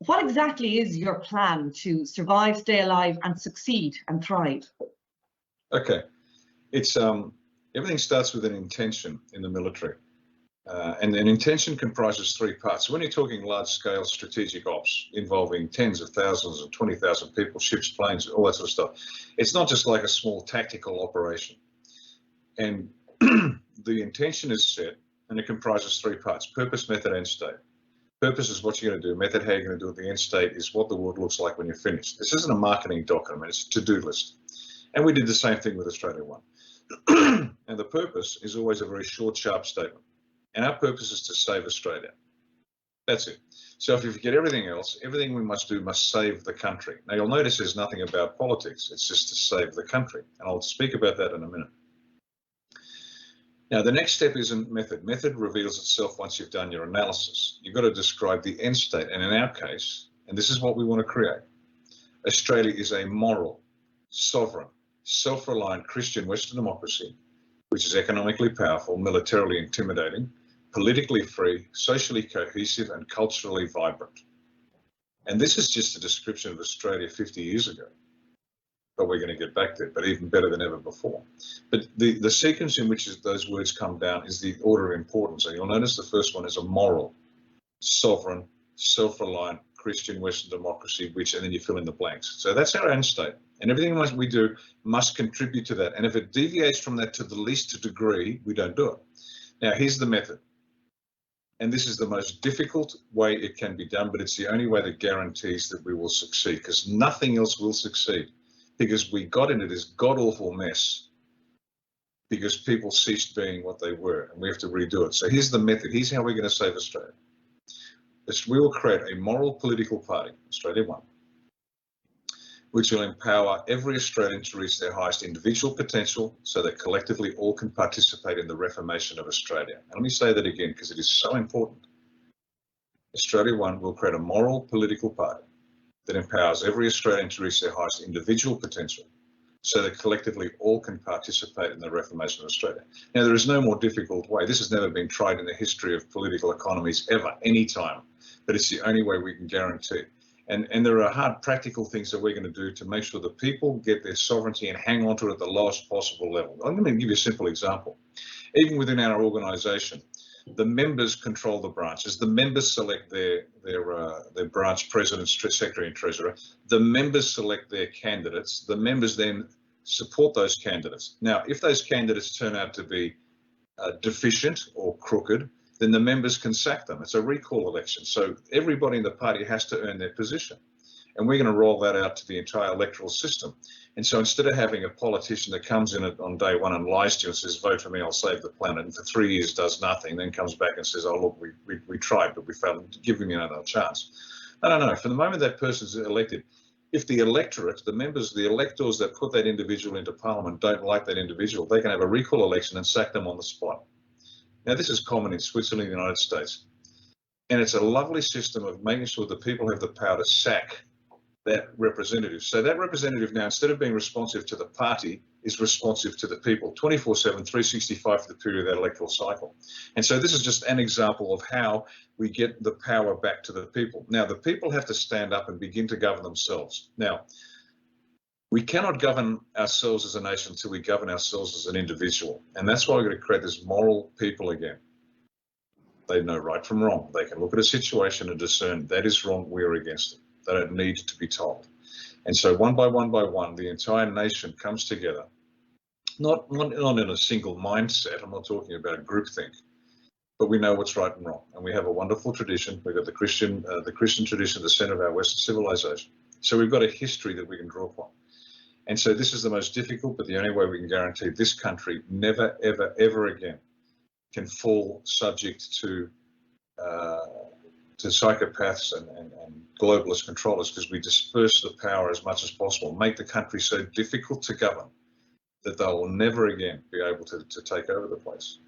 What exactly is your plan to survive, stay alive, and succeed and thrive? Okay, it's everything starts with an intention in the military, and an intention comprises three parts. So when you're talking large-scale strategic ops involving tens of thousands and 20,000 people, ships, planes, all that sort of stuff, it's not just like a small tactical operation. And the intention is set, and it comprises three parts: purpose, method, end state. Purpose is what you're going to do. Method, how you're going to do it. The end state is what the world looks like when you're finished. This isn't a marketing document, it's a to-do list. And we did the same thing with Australia One. And the purpose is always a very short, sharp statement. And our purpose is to save Australia. That's it. So if you forget everything else, everything we must do must save the country. Now you'll notice there's nothing about politics. It's just to save the country. And I'll speak about that in a minute. Now, the next step isn't method. Method reveals itself once you've done your analysis. You've got to describe the end state. And in our case, and this is what we want to create, Australia is a moral, sovereign, self-reliant Christian Western democracy, which is economically powerful, militarily intimidating, politically free, socially cohesive, and culturally vibrant. And this is just a description of Australia 50 years ago. But we're going to get back to it, but even better than ever before. But the sequence in which those words come down is the order of importance. And you'll notice the first one is a moral, sovereign, self-reliant Christian Western democracy, which, and then you fill in the blanks. So that's our end state. And everything we do must contribute to that. And if it deviates from that to the least degree, we don't do it. Now, here's the method. And this is the most difficult way it can be done, but it's the only way that guarantees that we will succeed, because nothing else will succeed. Because we got into this god-awful mess because people ceased being what they were, and we have to redo it. So here's the method. Here's how we're going to save Australia. We will create a moral political party, Australia One, which will empower every Australian to reach their highest individual potential so that collectively all can participate in the reformation of Australia. And let me say that again, because it is so important. Australia One will create a moral political party that empowers every Australian to reach their highest individual potential so that collectively all can participate in the reformation of Australia. Now, there is no more difficult way. This has never been tried in the history of political economies ever, any time, but it's the only way we can guarantee. And there are hard practical things that we're going to do to make sure that people get their sovereignty and hang on to it at the lowest possible level. I'm going to give you a simple example. Even within our organisation, the members control the branches. The members select their branch president, secretary and treasurer. The members select their candidates. The members then support those candidates. Now, if those candidates turn out to be deficient or crooked, then the members can sack them. It's a recall election. So everybody in the party has to earn their position. And we're going to roll that out to the entire electoral system. And so instead of having a politician that comes in on day one and lies to you and says, vote for me, I'll save the planet, and for 3 years does nothing, then comes back and says, oh, look, we tried, but we failed, give me another chance. No. From the moment that person's elected, if the electorate, the members, the electors that put that individual into parliament don't like that individual, they can have a recall election and sack them on the spot. Now, this is common in Switzerland and the United States. And it's a lovely system of making sure that people have the power to sack that representative. So that representative now, instead of being responsive to the party, is responsive to the people 24/7, 365 for the period of that electoral cycle. And so this is just an example of how we get the power back to the people. Now, the people have to stand up and begin to govern themselves. Now, we cannot govern ourselves as a nation until we govern ourselves as an individual. And that's why we're going to create this moral people again. They know right from wrong. They can look at a situation and discern that is wrong, we're against it. They don't need to be told. And so one by one, the entire nation comes together, not in a single mindset. I'm not talking about groupthink, but we know what's right and wrong. And we have a wonderful tradition. We've got the Christian tradition, the center of our Western civilization. So we've got a history that we can draw upon. And so this is the most difficult, but the only way we can guarantee this country never, ever, ever again can fall subject to psychopaths and globalist controllers, because we disperse the power as much as possible, make the country so difficult to govern that they will never again be able to take over the place.